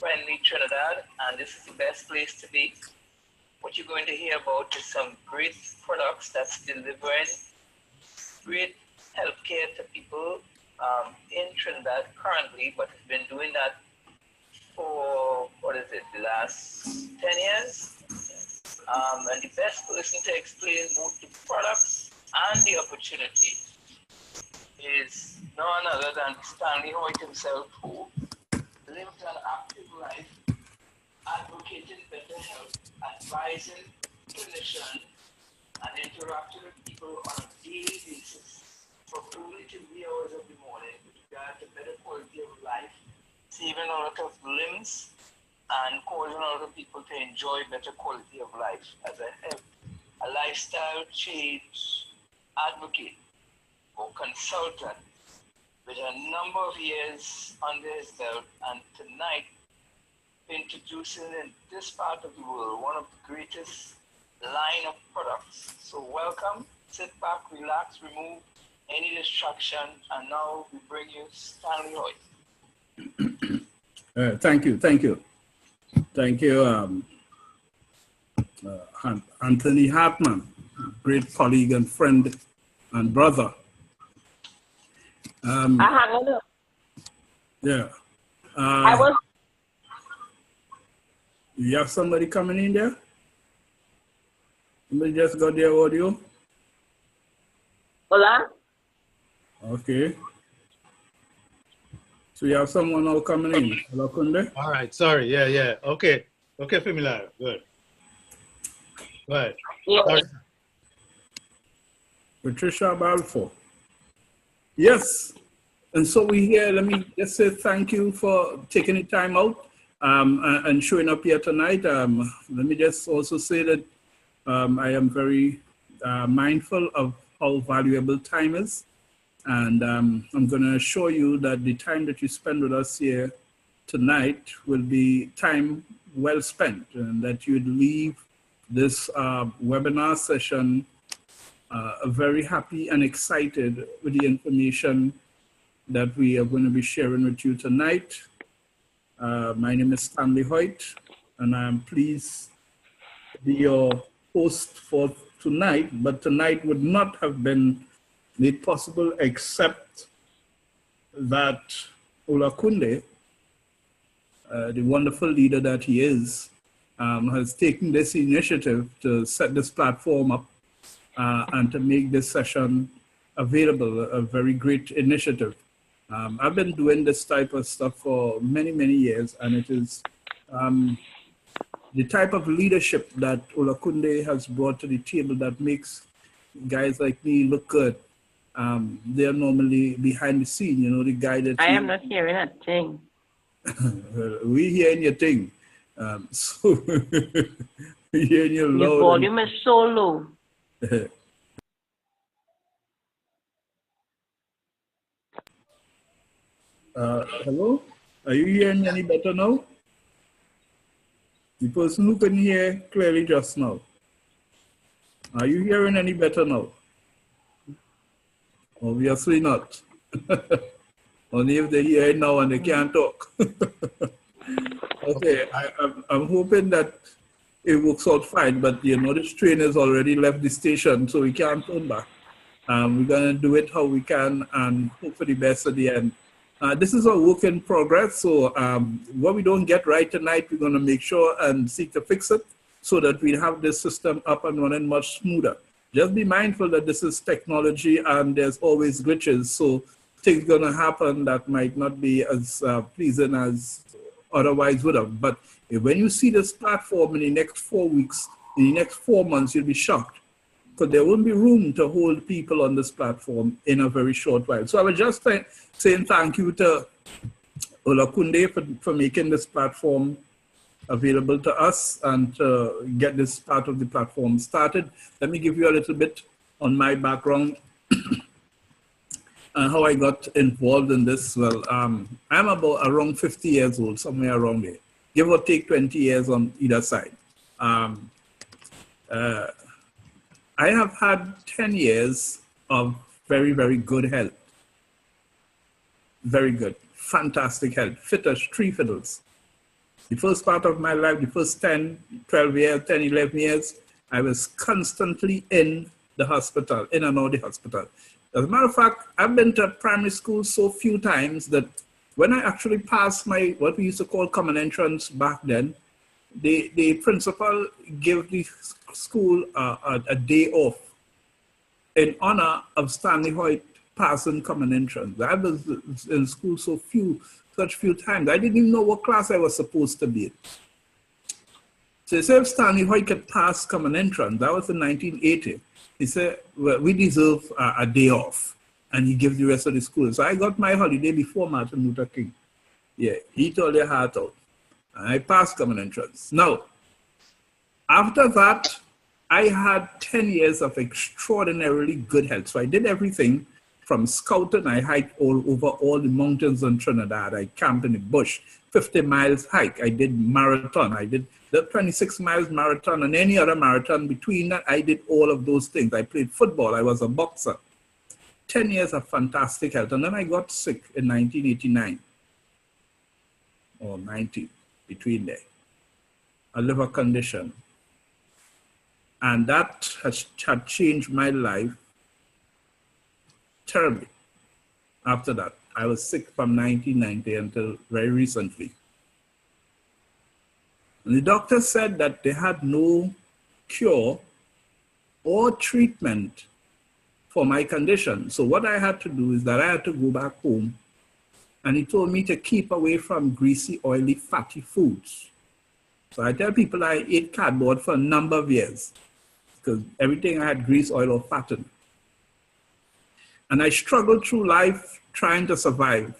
friendly Trinidad, and this is the best place to be. What you're going to hear about is some great products that's delivering great healthcare to people in Trinidad currently, but has been doing that for, the last 10 years. And the best person to explain both the products and the opportunity is none other than Stanley Hoyt himself, who lived an active life advocating better health, advising clinicians, and interacting with people on a daily basis for only 2 hours of the morning with regard to better quality of life, saving a lot of limbs, and causing a lot of people to enjoy better quality of life as a lifestyle change advocate or consultant with a number of years under his belt, and tonight introducing in this part of the world one of the greatest line of products. So welcome, sit back, relax, remove any distraction, and now we bring you Stanley Hoyt. Thank you. Thank you, Anthony Hartman, great colleague and friend and brother. Yeah. You have somebody coming in there? Somebody just got their audio? Hola? Okay. So you have someone now coming in. Hello, Kunde? All right, sorry. Yeah. Okay, Femilar. Good. Right. Yeah. Sorry. Patricia Balfour. Yes. And so we here, let me just say thank you for taking the time out and showing up here tonight. Let me just also say that I am very mindful of how valuable time is. And I'm going to assure you that the time that you spend with us here tonight will be time well spent, and that you'd leave this webinar session very happy and excited with the information that we are going to be sharing with you tonight. My name is Stanley Hoyt, and I'm pleased to be your host for tonight, but tonight would not have been made possible except that Olakunde, the wonderful leader that he is, has taken this initiative to set this platform up and to make this session available, a very great initiative. I've been doing this type of stuff for many, many years, and it is the type of leadership that Olakunde has brought to the table that makes guys like me look good. They're normally behind the scene, you know, the guy that... I am not hearing a thing. We hearing your thing. So we hearing you loud. Your volume is so low. Hello? Are you hearing any better now? The person who couldn't hear clearly just now. Are you hearing any better now? Obviously not. Only if they hear it now and they can't talk. Okay, I'm hoping that it works out fine, but you know, this train has already left the station, so we can't turn back. We're gonna do it how we can and hope for the best at the end. This is a work in progress, so what we don't get right tonight, we're gonna make sure and seek to fix it so that we have this system up and running much smoother. Just be mindful that this is technology and there's always glitches, so things gonna happen that might not be as pleasing as otherwise would have. But when you see this platform in the next 4 weeks, in the next 4 months, you'll be shocked, because there won't be room to hold people on this platform in a very short while. So I was just saying thank you to Olakunde for making this platform available to us and to get this part of the platform started. Let me give you a little bit on my background and how I got involved in this. Well, I'm about around 50 years old, somewhere around there, give or take 20 years on either side. I have had 10 years of very, very good health. Very good, fantastic health, fit as 3 fiddles. The first part of my life, the first 10, 12 years, 10, 11 years, I was constantly in the hospital, in and out of the hospital. As a matter of fact, I've been to primary school so few times that when I actually passed my, what we used to call common entrance back then, the principal gave the school a day off in honor of Stanley Hoyt passing common entrance. I was in school such few times. I didn't even know what class I was supposed to be in. So he said, if Stanley Hoyt could pass common entrance, that was in 1980. He said, well, we deserve a day off. And he gives the rest of the school. So I got my holiday before Martin Luther King. Yeah, he told their heart out. And I passed common entrance. Now, after that, I had 10 years of extraordinarily good health. So I did everything from scouting. I hiked all over all the mountains in Trinidad. I camped in the bush, 50 miles hike. I did marathon. I did the 26 miles marathon and any other marathon. Between that, I did all of those things. I played football. I was a boxer. 10 years of fantastic health. And then I got sick in 1989 or 90, between there, a liver condition. And that had changed my life terribly. After that, I was sick from 1990 until very recently. And the doctor said that they had no cure or treatment for my condition. So what I had to do is that I had to go back home, and he told me to keep away from greasy, oily, fatty foods. So I tell people I ate cardboard for a number of years because everything I had grease, oil, or fat in. And I struggled through life trying to survive.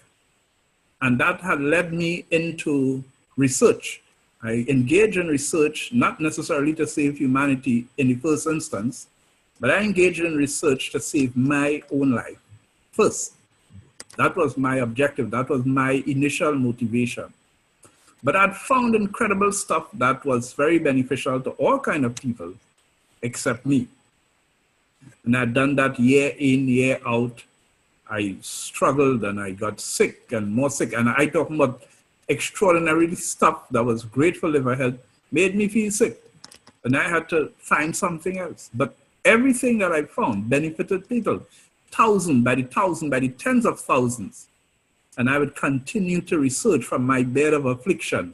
And that had led me into research. I engaged in research, not necessarily to save humanity in the first instance, but I engaged in research to save my own life first. That was my objective. That was my initial motivation. But I'd found incredible stuff that was very beneficial to all kinds of people except me. And I'd done that year in, year out. I struggled and I got sick and more sick. And I talk about extraordinary stuff that was great for liver health, made me feel sick. And I had to find something else. But everything that I found benefited people, thousand by the tens of thousands. And I would continue to research from my bed of affliction.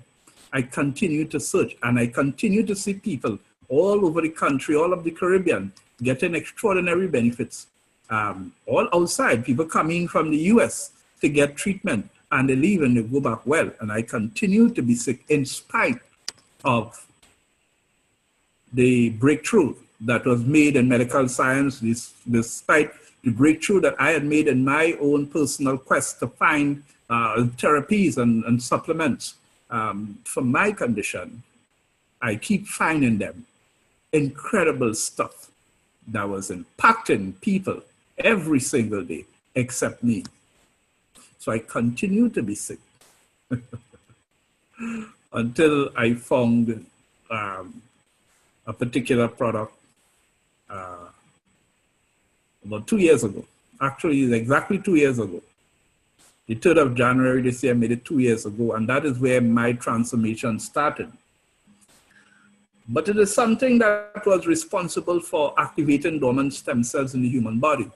I continued to search and I continued to see people all over the country, all of the Caribbean, getting extraordinary benefits. All outside, people coming from the US to get treatment and they leave and they go back well. And I continued to be sick in spite of the breakthrough that was made in medical science, despite the breakthrough that I had made in my own personal quest to find therapies and supplements for my condition. I keep finding them. Incredible stuff that was impacting people every single day, except me. So I continued to be sick until I found a particular product about 2 years ago. Actually, it's exactly 2 years ago. The 3rd of January this year, I made it 2 years ago, and that is where my transformation started. But it is something that was responsible for activating dormant stem cells in the human body.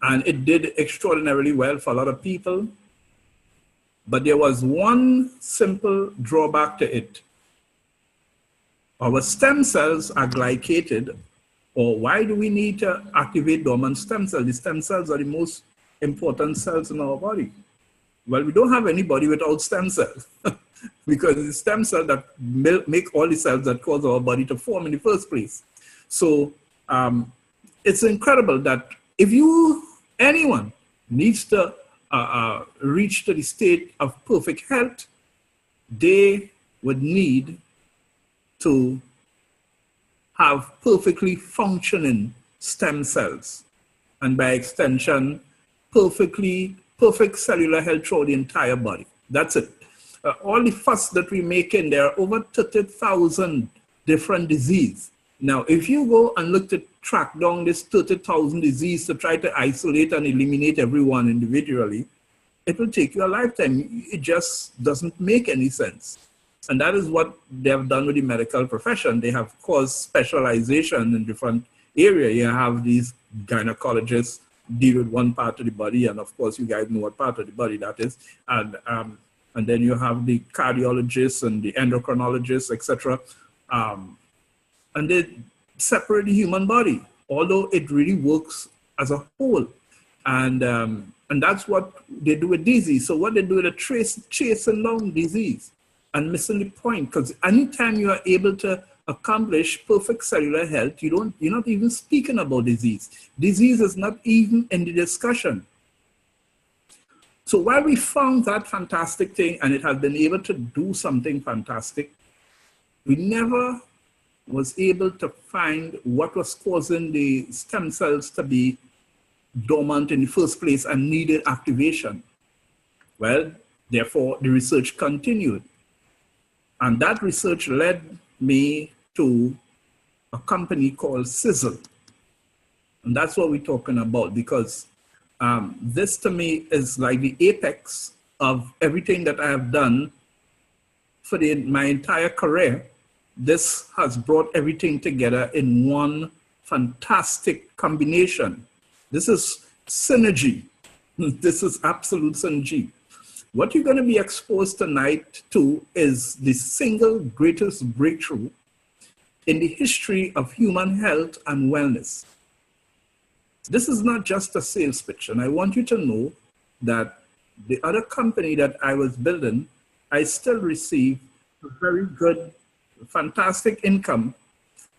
And it did extraordinarily well for a lot of people. But there was one simple drawback to it. Our stem cells are glycated, or why do we need to activate dormant stem cells? The stem cells are the most important cells in our body. Well, we don't have anybody without stem cells because it's stem cells that make all the cells that cause our body to form in the first place. So it's incredible that if anyone needs to reach to the state of perfect health, they would need to have perfectly functioning stem cells, and by extension, perfect cellular health throughout the entire body. That's it. All the fuss that we make in there are over 30,000 different diseases. Now, if you go and look to track down this 30,000 disease to try to isolate and eliminate everyone individually, it will take you a lifetime. It just doesn't make any sense. And that is what they have done with the medical profession. They have caused specialization in different areas. You have these gynecologists deal with one part of the body, and of course, you guys know what part of the body that is. And then you have the cardiologists and the endocrinologists, etc. And they separate the human body, although it really works as a whole. And that's what they do with disease. So what they do, they're chasing down disease and missing the point. Because anytime you are able to accomplish perfect cellular health, you're not even speaking about disease. Disease is not even in the discussion. So while we found that fantastic thing and it has been able to do something fantastic, we never was able to find what was causing the stem cells to be dormant in the first place and needed activation. Well, therefore, the research continued. And that research led me to a company called Sisel. And that's what we're talking about, because this to me is like the apex of everything that I have done for my entire career. This has brought everything together in one fantastic combination. This is synergy. This is absolute synergy. What you're going to be exposed tonight to is the single greatest breakthrough in the history of human health and wellness. This is not just a sales pitch, and I want you to know that the other company that I was building, I still receive a very good, fantastic income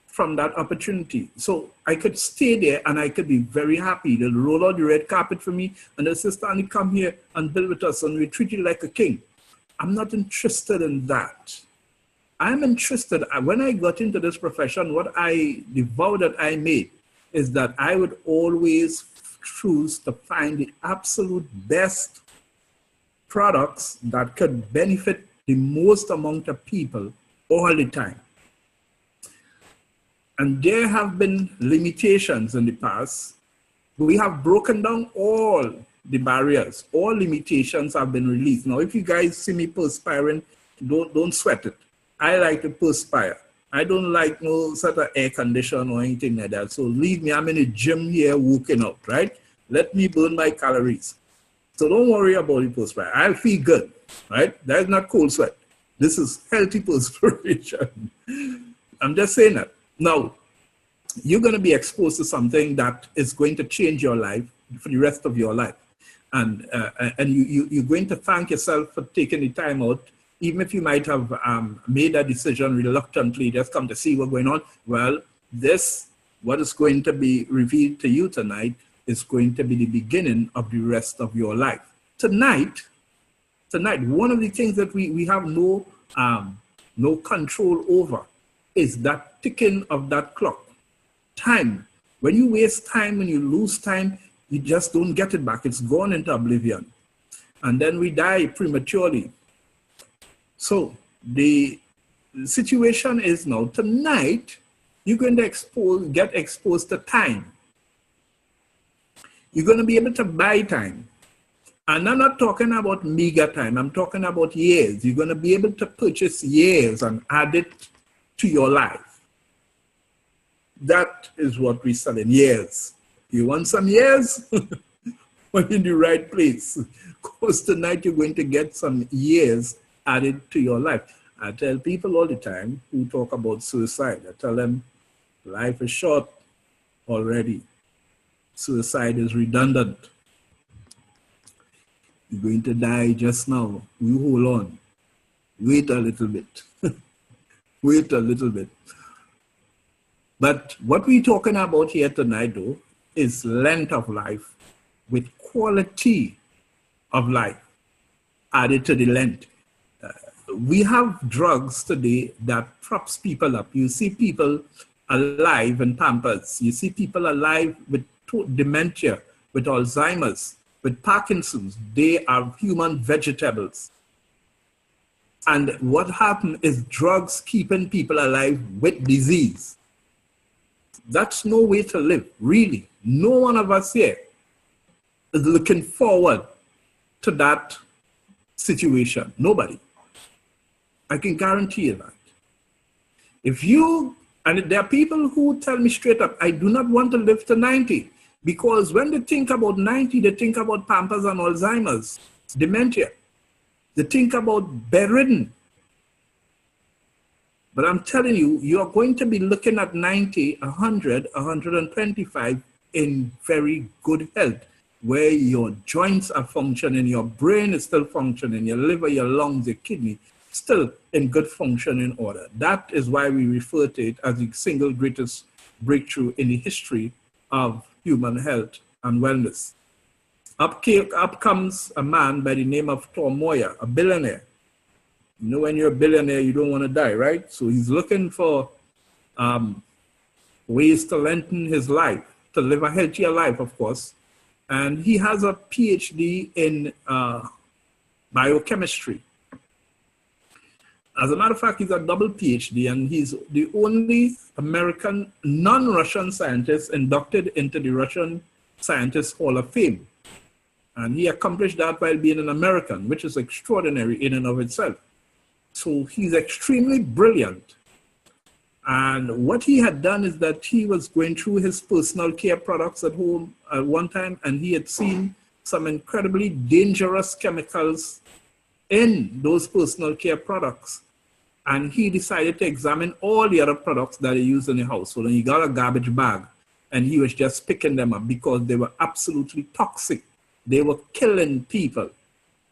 from that opportunity. So I could stay there and I could be very happy. They'll roll out the red carpet for me and they'll say, Stanley, come here and build with us and we treat you like a king. I'm not interested in that. I'm interested, when I got into this profession, the vow that I made is that I would always choose to find the absolute best products that could benefit the most amount of people all the time. And there have been limitations in the past. We have broken down all the barriers. All limitations have been released. Now, if you guys see me perspiring, don't sweat it. I like to perspire. I don't like no sort of air condition or anything like that. So leave me, I'm in a gym here working out, right? Let me burn my calories. So don't worry about the perspiration. I'll feel good, right? That is not cold sweat. This is healthy perspiration. I'm just saying that. Now, you're going to be exposed to something that is going to change your life for the rest of your life. And you're going to thank yourself for taking the time out, even if you might have made that decision reluctantly, just come to see what's going on. Well, what is going to be revealed to you tonight is going to be the beginning of the rest of your life. Tonight, one of the things that we have no control over is that ticking of that clock. Time. When you waste time, when you lose time, you just don't get it back. It's gone into oblivion. And then we die prematurely. So the situation is now, tonight, you're going to get exposed to time. You're going to be able to buy time. And I'm not talking about meager time. I'm talking about years. You're going to be able to purchase years and add it to your life. That is what we sell in years. You want some years? Well, in the right place. Because tonight you're going to get some years added to your life. I tell people all the time who talk about suicide, I tell them life is short already. Suicide is redundant. You're going to die just now. You hold on. Wait a little bit. Wait a little bit. But what we're talking about here tonight, though, is length of life with quality of life added to the length. We have drugs today that props people up. You see people alive in Pampers. You see people alive with dementia, with Alzheimer's, with Parkinson's. They are human vegetables. And what happened is drugs keeping people alive with disease. That's no way to live, really. No one of us here is looking forward to that situation. Nobody. I can guarantee you that. If you, and there are people who tell me straight up, I do not want to live to 90, because when they think about 90, they think about Pampers and Alzheimer's, dementia. They think about bedridden. But I'm telling you, you're going to be looking at 90, 100, 125 in very good health, where your joints are functioning, your brain is still functioning, your liver, your lungs, your kidney, still in good functioning order. That is why we refer to it as the single greatest breakthrough in the history of human health and wellness. Up comes a man by the name of Tom Moyer, a billionaire. You know, when you're a billionaire, you don't want to die, right? So he's looking for ways to lengthen his life, to live a healthier life, of course. And he has a PhD in biochemistry. As a matter of fact, he's a double PhD, and he's the only American non-Russian scientist inducted into the Russian Scientist Hall of Fame. And he accomplished that while being an American, which is extraordinary in and of itself. So he's extremely brilliant. And what he had done is that he was going through his personal care products at home at one time, and he had seen some incredibly dangerous chemicals in those personal care products. And he decided to examine all the other products that he used in the household. And he got a garbage bag, and he was just picking them up because they were absolutely toxic. They were killing people.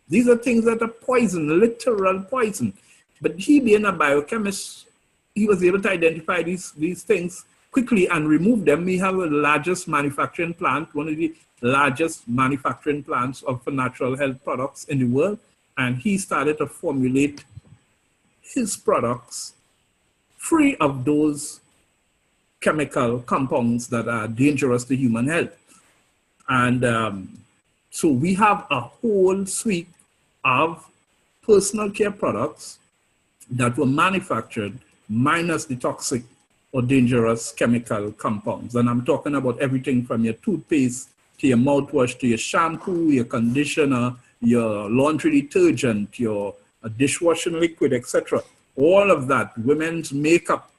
These are things that are poison, literal poison. But he, being a biochemist, he was able to identify these things quickly and remove them. We have the largest manufacturing plant, one of the largest manufacturing plants for natural health products in the world. And he started to formulate his products free of those chemical compounds that are dangerous to human health. And so we have a whole suite of personal care products that were manufactured minus the toxic or dangerous chemical compounds. And I'm talking about everything from your toothpaste to your mouthwash to your shampoo, your conditioner, your laundry detergent, your dishwashing liquid, etc. All of that, women's makeup,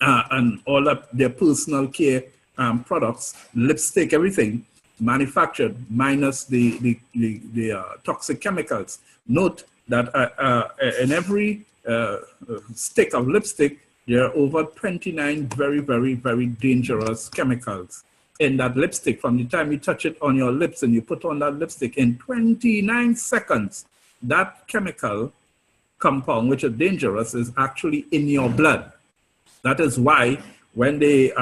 and all of their personal care products, lipstick, everything manufactured minus the toxic chemicals. Note that in every stick of lipstick, there are over 29 very, very, very dangerous chemicals in that lipstick. From the time you touch it on your lips and you put on that lipstick, in 29 seconds, that chemical compound, which is dangerous, is actually in your blood. That is why when they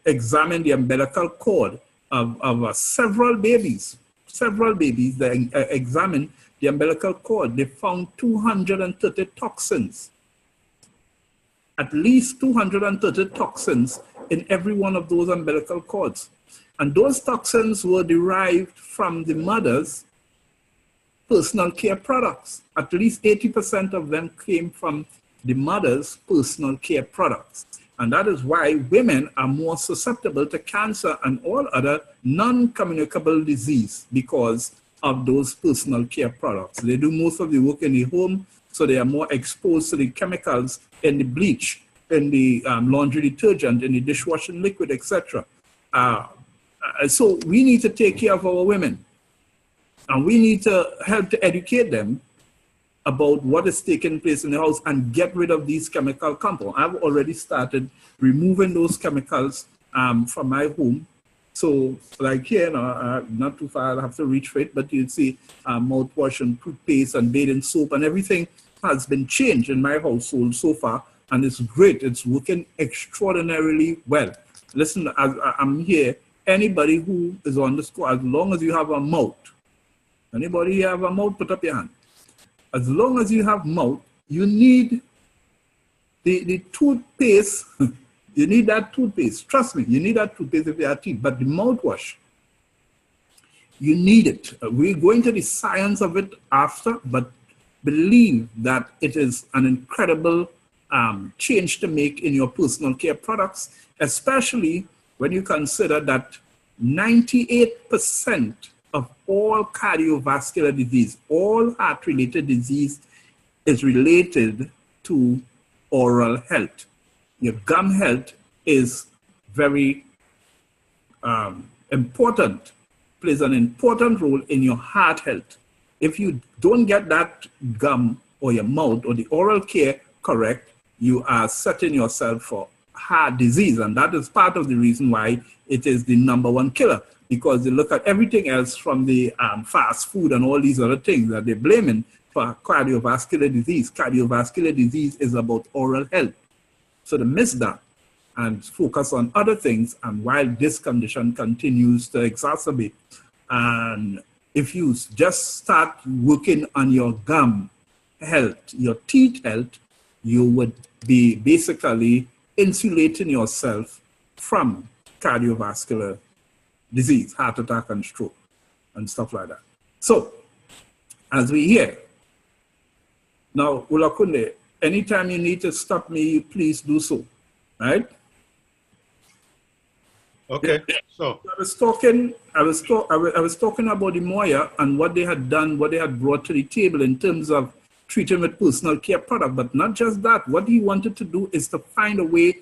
examine the umbilical cord of several babies, they examined the umbilical cord, they found 230 toxins, at least 230 toxins in every one of those umbilical cords. And those toxins were derived from the mother's personal care products. At least 80% of them came from the mother's personal care products. And that is why women are more susceptible to cancer and all other non-communicable disease because of those personal care products. They do most of the work in the home, so they are more exposed to the chemicals in the bleach, in the laundry detergent, in the dishwashing liquid, etc. So we need to take care of our women. And we need to help to educate them about what is taking place in the house and get rid of these chemical compounds. I've already started removing those chemicals from my home. So like here, not too far, I have to reach for it, but you'll see mouthwash and toothpaste and bathing soap and everything has been changed in my household so far. And it's great. It's working extraordinarily well. Listen, as I'm here, anybody who is on this call, as long as you have a mouth, anybody here have a mouth, put up your hand. As long as you have mouth, you need the toothpaste. You need that toothpaste. Trust me, you need that toothpaste if you have teeth. But the mouthwash, you need it. We'll go into the science of it after, but believe that it is an incredible change to make in your personal care products, especially when you consider that 98% of all cardiovascular disease, all heart-related disease is related to oral health. Your gum health is very important, plays an important role in your heart health. If you don't get that gum or your mouth or the oral care correct, you are setting yourself for heart disease. And that is part of the reason why it is the #1 killer, because they look at everything else from the fast food and all these other things that they're blaming for cardiovascular disease. Cardiovascular disease is about oral health. So they miss that and focus on other things. And while this condition continues to exacerbate, and if you just start working on your gum health, your teeth health, you would be basically insulating yourself from cardiovascular disease, heart attack and stroke and stuff like that. So, as we hear, now, Ulakunde, anytime you need to stop me, please do so, right? Okay, so I was talking about the Moya and what they had done, what they had brought to the table in terms of treating with personal care product, but not just that. What he wanted to do is to find a way,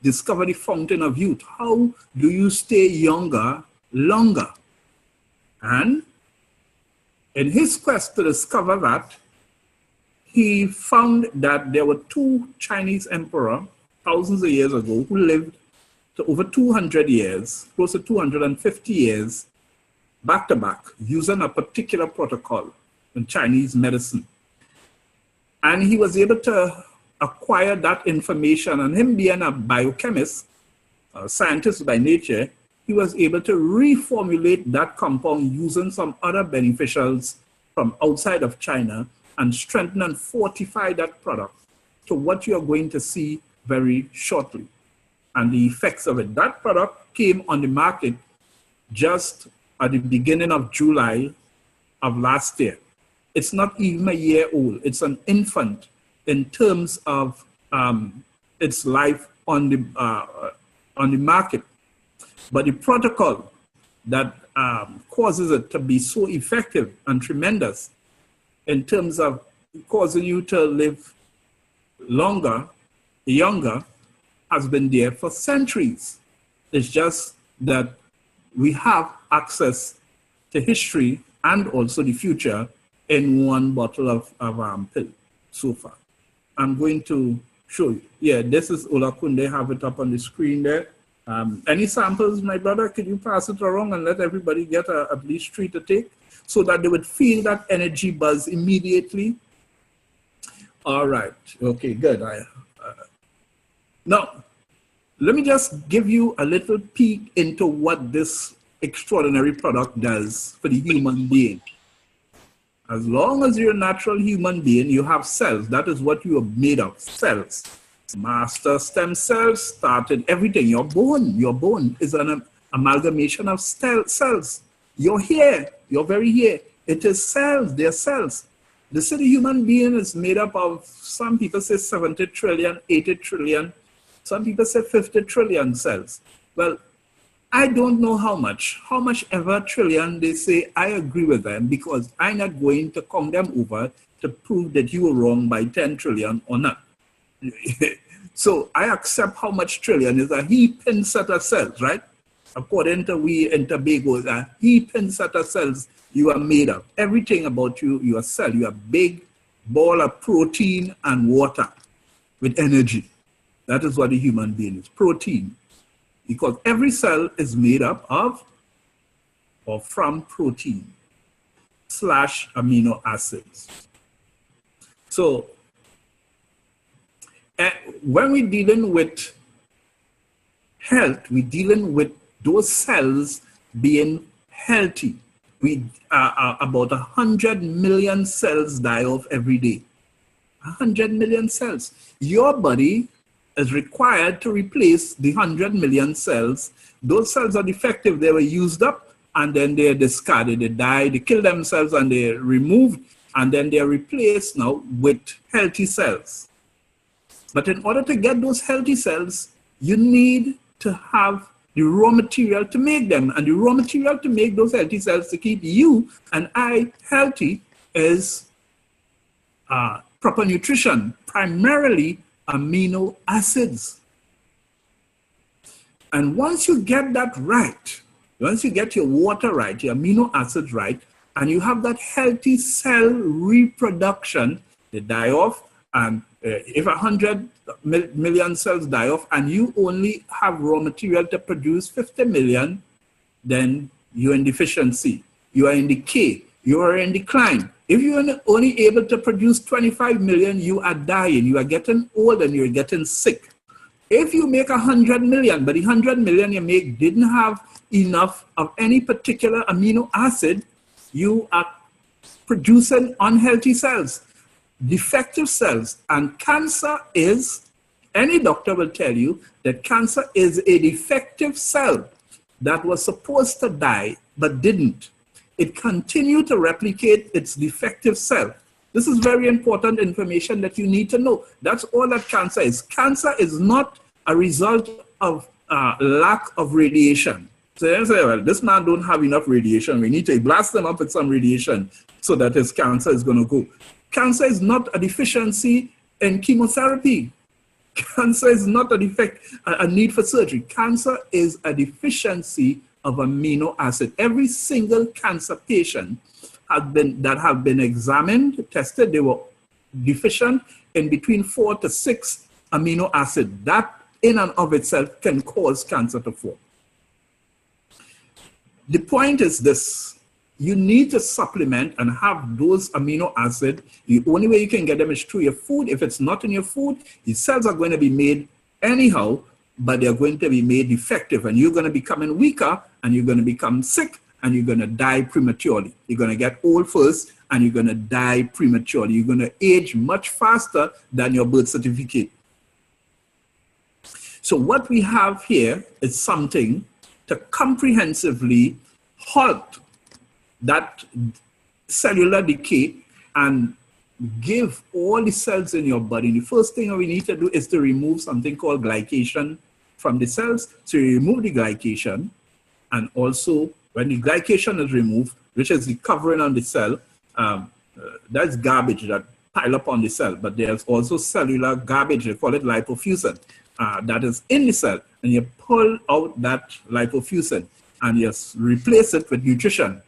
discover the fountain of youth. How do you stay younger longer? And in his quest to discover that, he found that there were 2 Chinese emperors thousands of years ago who lived to over 200 years, close to 250 years, back to back, using a particular protocol in Chinese medicine. And he was able to acquire that information, and him being a biochemist, a scientist by nature, he was able to reformulate that compound using some other beneficials from outside of China and strengthen and fortify that product to what you are going to see very shortly. And the effects of it. That product came on the market just at the beginning of July of last year. It's not even a year old. It's an infant in terms of its life on the market. But the protocol that causes it to be so effective and tremendous in terms of causing you to live longer, younger, has been there for centuries. It's just that we have access to history and also the future in one bottle of pill so far. I'm going to show you. Yeah, this is Olakunde, have it up on the screen there. Any samples, my brother? Could you pass it around and let everybody get at least 3 to take so that they would feel that energy buzz immediately? All right, okay, good. Now, let me just give you a little peek into what this extraordinary product does for the human being. As long as you're a natural human being, you have cells. That is what you are made of, cells. Master stem cells started everything. Your bone is an amalgamation of cells. Your hair, your very hair, it is cells, they're cells. The city human being is made up of, some people say 70 trillion, 80 trillion, some people say 50 trillion cells. Well, I don't know how much ever trillion they say. I agree with them because I'm not going to count them over to prove that you were wrong by 10 trillion or not. So I accept how much trillion is a heaping set of cells, right? According to we in Tobago, a heaping set of cells you are made of. Everything about you, you are cell. You are a big ball of protein and water with energy. That is what a human being is, protein. Because every cell is made up of or from protein / amino acids. So when we're dealing with health, we're dealing with those cells being healthy. We about 100 million cells die off every day. 100 million cells. Your body is required to replace the 100 million cells. Those cells are defective. They were used up and then they're discarded. They die, they kill themselves and they're removed and then they're replaced now with healthy cells. But in order to get those healthy cells, you need to have the raw material to make them. And the raw material to make those healthy cells to keep you and I healthy is proper nutrition, primarily amino acids. And once you get that right, once you get your water right, your amino acids right, and you have that healthy cell reproduction, they die off. And if 100 million cells die off and you only have raw material to produce 50 million, then you're in deficiency. You are in decay. You are in decline. If you're only able to produce 25 million, you are dying. You are getting old and you're getting sick. If you make 100 million, but the 100 million you make didn't have enough of any particular amino acid, you are producing unhealthy cells, defective cells. And cancer is, any doctor will tell you that cancer is a defective cell that was supposed to die but didn't. It continued to replicate its defective cell. This is very important information that you need to know. That's all that cancer is. Cancer is not a result of lack of radiation. So they say, well, this man don't have enough radiation. We need to blast them up with some radiation so that his cancer is going to go. Cancer is not a deficiency in chemotherapy. Cancer is not a defect, a need for surgery. Cancer is a deficiency of amino acid. Every single cancer patient that have been examined, tested, they were deficient in between 4 to 6 amino acid. That in and of itself can cause cancer to form. The point is this: you need to supplement and have those amino acids. The only way you can get them is through your food. If it's not in your food, the cells are going to be made anyhow, but they're going to be made defective, and you're going to be becoming weaker, and you're going to become sick, and you're going to die prematurely. You're going to get old first, and you're going to die prematurely. You're going to age much faster than your birth certificate. So what we have here is something to comprehensively halt that cellular decay and give all the cells in your body. The first thing we need to do is to remove something called glycation from the cells. So you remove the glycation, and also when the glycation is removed, which is the covering on the cell, that's garbage that pile up on the cell, but there's also cellular garbage, they call it lipofuscin, that is in the cell, and you pull out that lipofuscin and you replace it with nutrition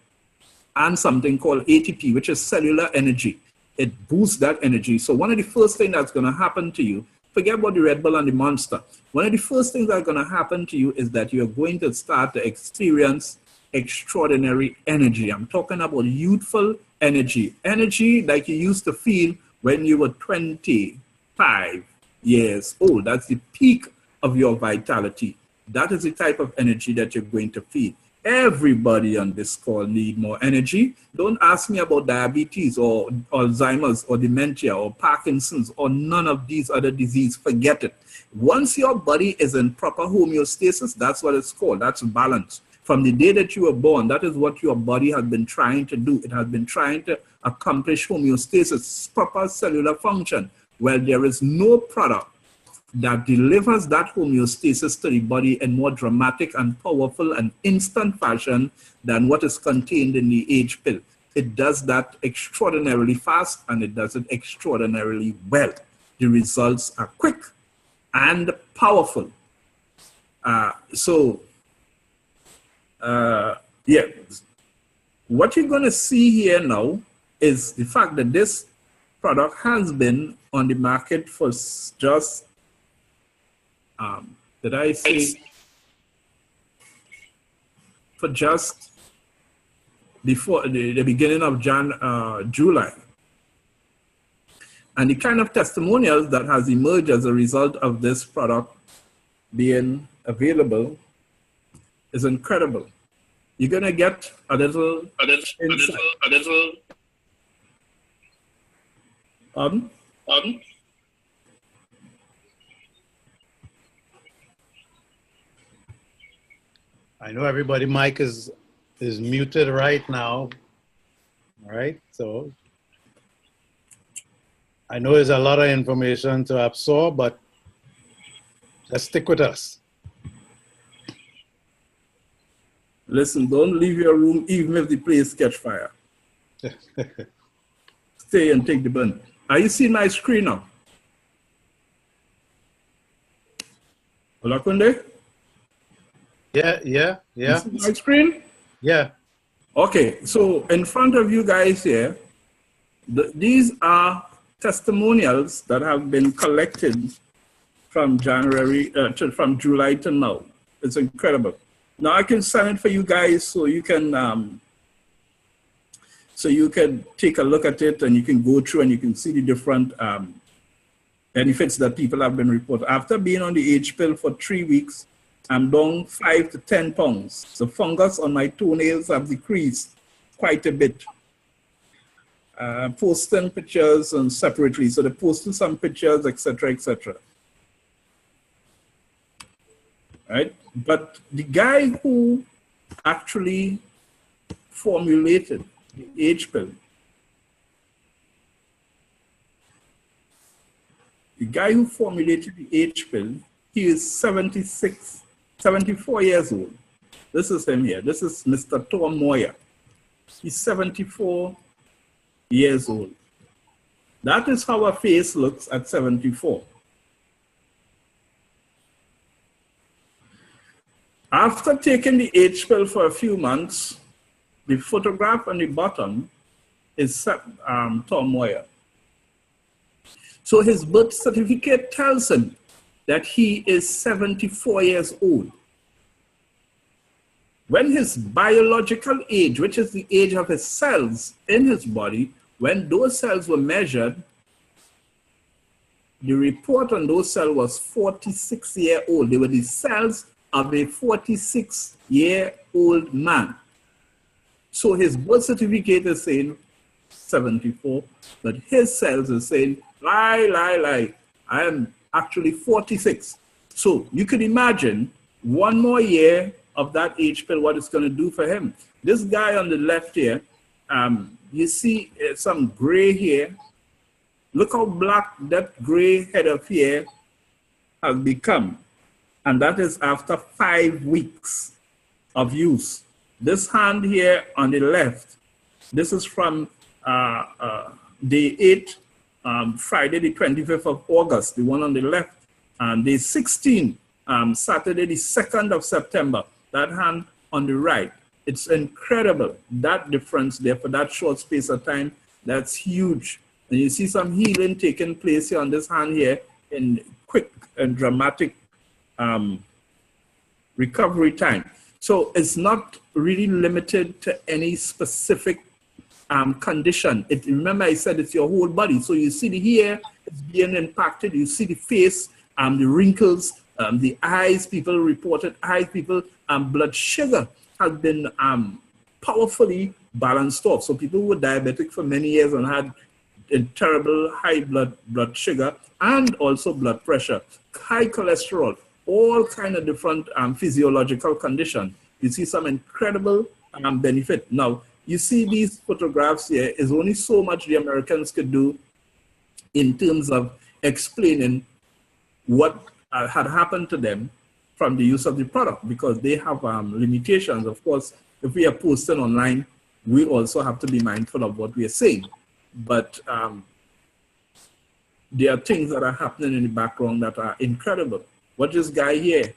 and something called ATP, which is cellular energy. It boosts that energy. So one of the first things that's going to happen to you, forget about the Red Bull and the Monster. One of the first things that's going to happen to you is that you're going to start to experience extraordinary energy. I'm talking about youthful energy. Energy like you used to feel when you were 25 years old. That's the peak of your vitality. That is the type of energy that you're going to feel. Everybody on this call need more energy. Don't ask me about diabetes or Alzheimer's or dementia or Parkinson's or none of these other diseases. Forget it. Once your body is in proper homeostasis, that's what it's called. That's balance. From the day that you were born, that is what your body has been trying to do. It has been trying to accomplish homeostasis, proper cellular function. Well, there is no product that delivers that homeostasis to the body in more dramatic and powerful and instant fashion than what is contained in the age pill. It does that extraordinarily fast, and it does it extraordinarily well. The results are quick and powerful. What you're going to see here now is the fact that this product has been on the market for just for just before the beginning of July. And the kind of testimonials that has emerged as a result of this product being available is incredible. You're gonna get a little insight. I know everybody mic is muted right now. All right, so I know there's a lot of information to absorb, but just stick with us. Listen, don't leave your room even if the place catch fire. Stay and take the burn. Are you seeing my screen now? Olakunde? Yeah, yeah, You yeah, see my screen? yeah. Okay, so in front of you guys here, these are testimonials that have been collected from from July to now. It's incredible. Now I can sign it for you guys so you can take a look at it and you can go through and you can see the different benefits that people have been reported. After being on the H pill for 3 weeks, I'm down 5 to 10 pounds. The fungus on my toenails have decreased quite a bit. Posting pictures and separately. So they're posting some pictures, etc., etc. Right? But the guy who actually formulated the H pill, the guy who formulated the H pill, he is 74 years old. This is him here. This is Mr. Tom Moyer. He's 74 years old. That is how a face looks at 74. After taking the H pill for a few months, the photograph on the bottom is Tom Moyer. So his birth certificate tells him that he is 74 years old. When his biological age, which is the age of his cells in his body, when those cells were measured, the report on those cells was 46-year-old. They were the cells of a 46-year-old man. So his birth certificate is saying 74, but his cells are saying, lie, I am actually 46. So you could imagine one more year of that H pill, what it's going to do for him. This guy on the left here, you see some gray here. Look how black that gray head of hair has become. And that is after 5 weeks of use. This hand here on the left, this is from day 8, Friday the 25th of August, the one on the left, and day 16, Saturday the 2nd of September, that hand on the right. It's incredible, that difference there for that short space of time. That's huge. And you see some healing taking place here on this hand here in quick and dramatic recovery time. So it's not really limited to any specific condition. Remember I said it's your whole body. So you see the hair is being impacted. You see the face, the wrinkles, the eyes, people reported eyes, blood sugar has been powerfully balanced off. So people who were diabetic for many years and had a terrible high blood sugar and also blood pressure, high cholesterol, all kind of different physiological conditions. You see some incredible benefit. Now, you see these photographs here is only so much the Americans could do in terms of explaining what had happened to them from the use of the product, because they have limitations. Of course, if we are posting online, we also have to be mindful of what we are saying. But there are things that are happening in the background that are incredible. What this guy here,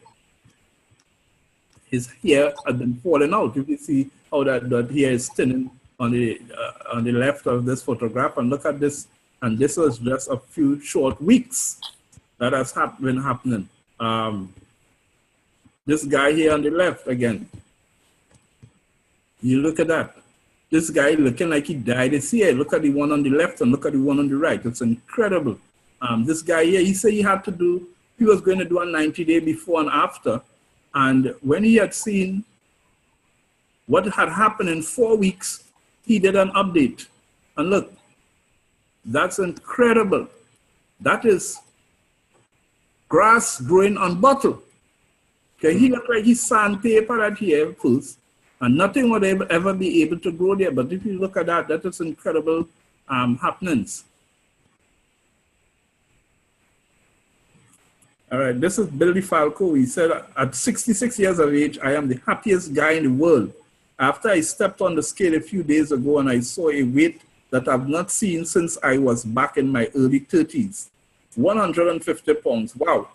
his hair has been falling out. You can see how that hair is thinning on the left of this photograph. And look at this. And this was just a few short weeks that has been happening. This guy here on the left again. You look at that. This guy looking like he dyed his hair. Look at the one on the left and look at the one on the right. It's incredible. This guy here, he said he was going to do a 90-day before and after. And when he had seen what had happened in 4 weeks, he did an update. And look, that's incredible. That is grass growing on bottle. Okay, he looked like he sandpaper that here first, and nothing would ever be able to grow there. But if you look at that, that is incredible happenings. All right, this is Billy Falco. He said, at 66 years of age, I am the happiest guy in the world. After I stepped on the scale a few days ago and I saw a weight that I've not seen since I was back in my early 30s, 150 pounds. Wow.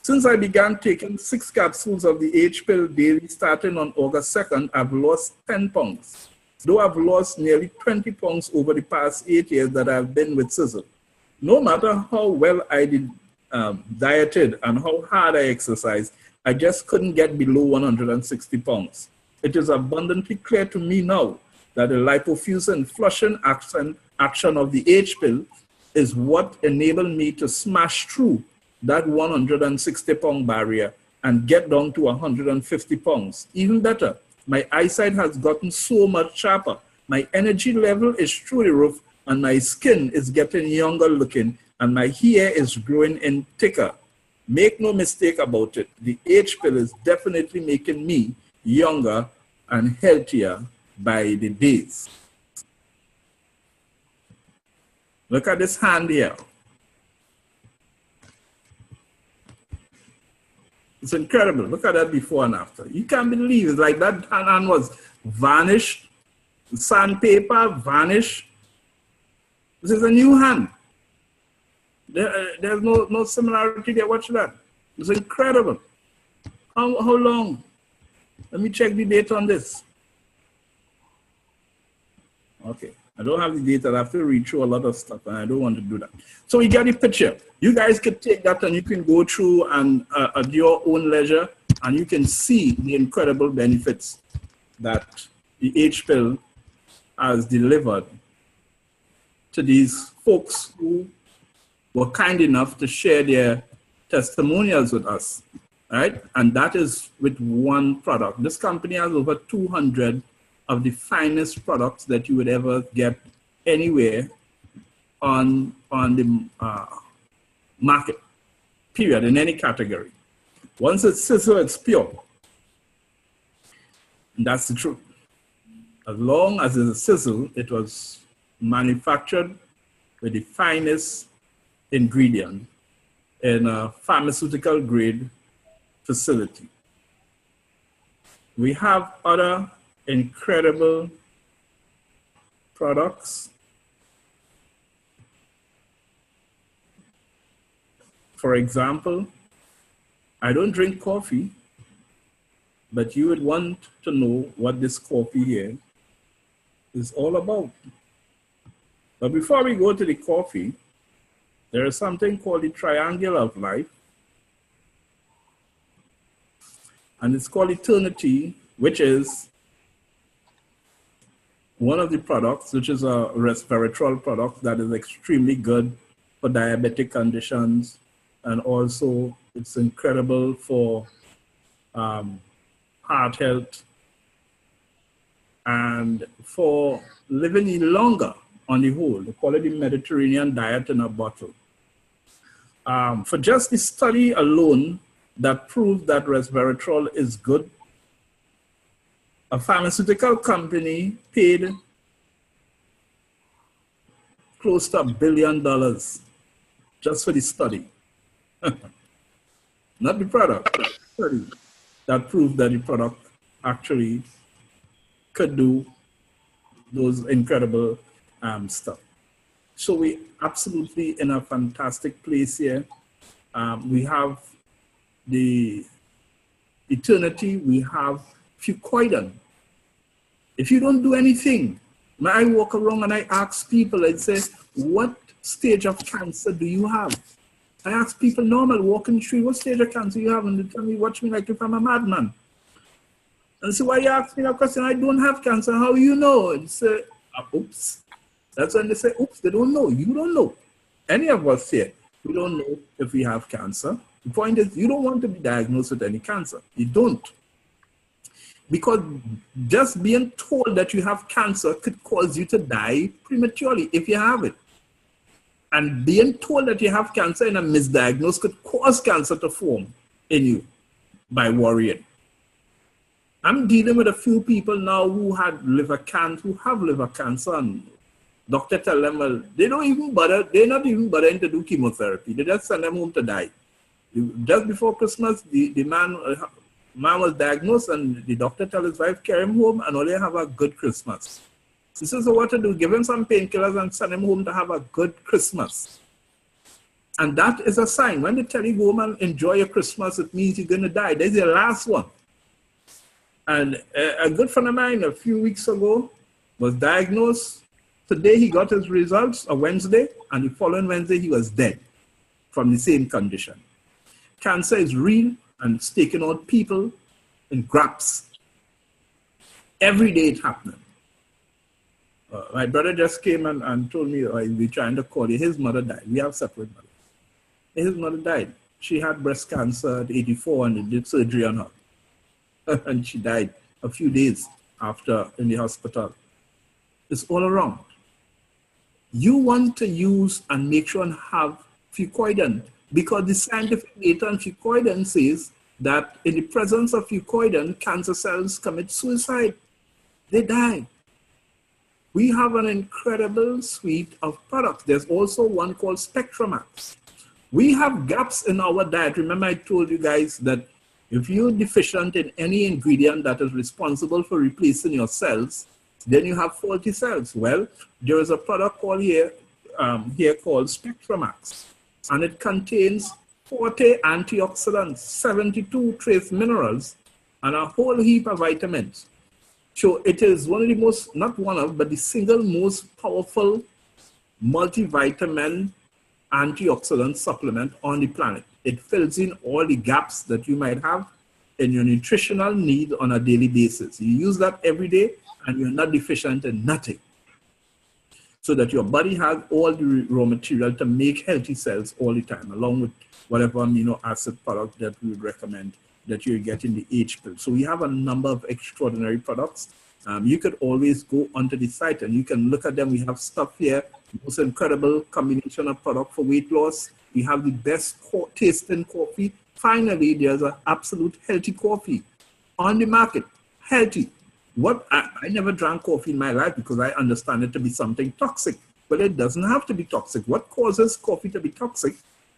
Since I began taking 6 capsules of the H pill daily starting on August 2nd, I've lost 10 pounds. Though I've lost nearly 20 pounds over the past 8 years that I've been with Sisel. No matter how well I dieted and how hard I exercised, I just couldn't get below 160 pounds. It is abundantly clear to me now that the lipofuscin flushing action of the H pill is what enabled me to smash through that 160 pound barrier and get down to 150 pounds. Even better, my eyesight has gotten so much sharper. My energy level is through the roof and my skin is getting younger looking and my hair is growing in thicker. Make no mistake about it, the H pill is definitely making me younger and healthier by the days. Look at this hand here. It's incredible. Look at that before and after. You can't believe it. Like that hand was vanished, sandpaper vanished. This is a new hand. There's no similarity there. Watch that. It's incredible. How long? Let me check the date on this. Okay, I don't have the data. I have to read through a lot of stuff and I don't want to do that. So we get the picture. You guys could take that and you can go through and at your own leisure and you can see the incredible benefits that the H pill has delivered to these folks who were kind enough to share their testimonials with us, right? And that is with one product. This company has over 200 of the finest products that you would ever get anywhere on the market, period, in any category. Once it's sisel, it's pure. And that's the truth. As long as it's a sisel, it was manufactured with the finest ingredient in a pharmaceutical grade facility. We have other incredible products. For example, I don't drink coffee, but you would want to know what this coffee here is all about. But before we go to the coffee, there is something called the triangle of life. And it's called Eternity, which is one of the products, which is a resveratrol product that is extremely good for diabetic conditions. And also it's incredible for heart health and for living longer on the whole. They call it the Mediterranean diet in a bottle. For just the study alone that proves that resveratrol is good, a pharmaceutical company paid close to $1 billion just for the study. Not the product, study that proved that the product actually could do those incredible stuff. So we absolutely in a fantastic place here. We have the Eternity, we have fucoidan. If you don't do anything, when I walk around and I ask people, I say, what stage of cancer do you have? I ask people normal, walking the street, what stage of cancer you have? And they tell me, watch me like if I'm a madman. And so why you ask me that question? I don't have cancer, how you know? And say, oops. That's when they say, oops, they don't know. You don't know. Any of us here, we don't know if we have cancer. The point is, you don't want to be diagnosed with any cancer. You don't. Because just being told that you have cancer could cause you to die prematurely if you have it. And being told that you have cancer in a misdiagnosis could cause cancer to form in you by worrying. I'm dealing with a few people now who have liver cancer, and doctor tell them, well, they're not even bothering to do chemotherapy. They just send them home to die. Just before Christmas, the man was diagnosed, and the doctor told his wife, carry him home and only have a good Christmas. He says, so what to do? Give him some painkillers and send him home to have a good Christmas. And that is a sign. When they tell you go home and enjoy your Christmas, it means you're going to die. That's your last one. And a good friend of mine a few weeks ago was diagnosed. Today he got his results on Wednesday, and the following Wednesday he was dead from the same condition. Cancer is real, and it's taking out people in grabs. Every day it's happening. My brother just came and told me, I'll be trying to call you. His mother died. We have separate mothers. His mother died. She had breast cancer at 84, and they did surgery on her. And she died a few days after in the hospital. It's all around. You want to use and make sure and have fucoidan, because the scientific data on fucoidan says that in the presence of fucoidan, cancer cells commit suicide. They die. We have an incredible suite of products. There's also one called Spectramax. We have gaps in our diet. Remember I told you guys that if you're deficient in any ingredient that is responsible for replacing your cells, then you have faulty cells. Well, there is a product called here called Spectramax, and it contains 40 antioxidants, 72 trace minerals, and a whole heap of vitamins. So it is one of the most, not one of, but the single most powerful multivitamin antioxidant supplement on the planet. It fills in all the gaps that you might have in your nutritional need on a daily basis. You use that every day and you're not deficient in nothing. So that your body has all the raw material to make healthy cells all the time, along with whatever amino acid product that we would recommend that you're getting the H pill. So we have a number of extraordinary products. You could always go onto the site and you can look at them. We have stuff here, most incredible combination of product for weight loss. We have the best tasting coffee. Finally, there's an absolute healthy coffee on the market. Healthy. I never drank coffee in my life because I understand it to be something toxic. But it doesn't have to be toxic. What causes coffee to be toxic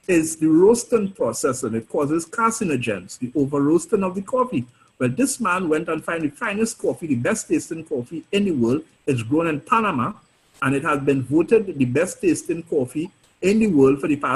is the roasting process, and it causes carcinogens, the over roasting of the coffee. Well, this man went and found the finest coffee, the best tasting coffee in the world. It's grown in Panama, and it has been voted the best tasting coffee in the world for the past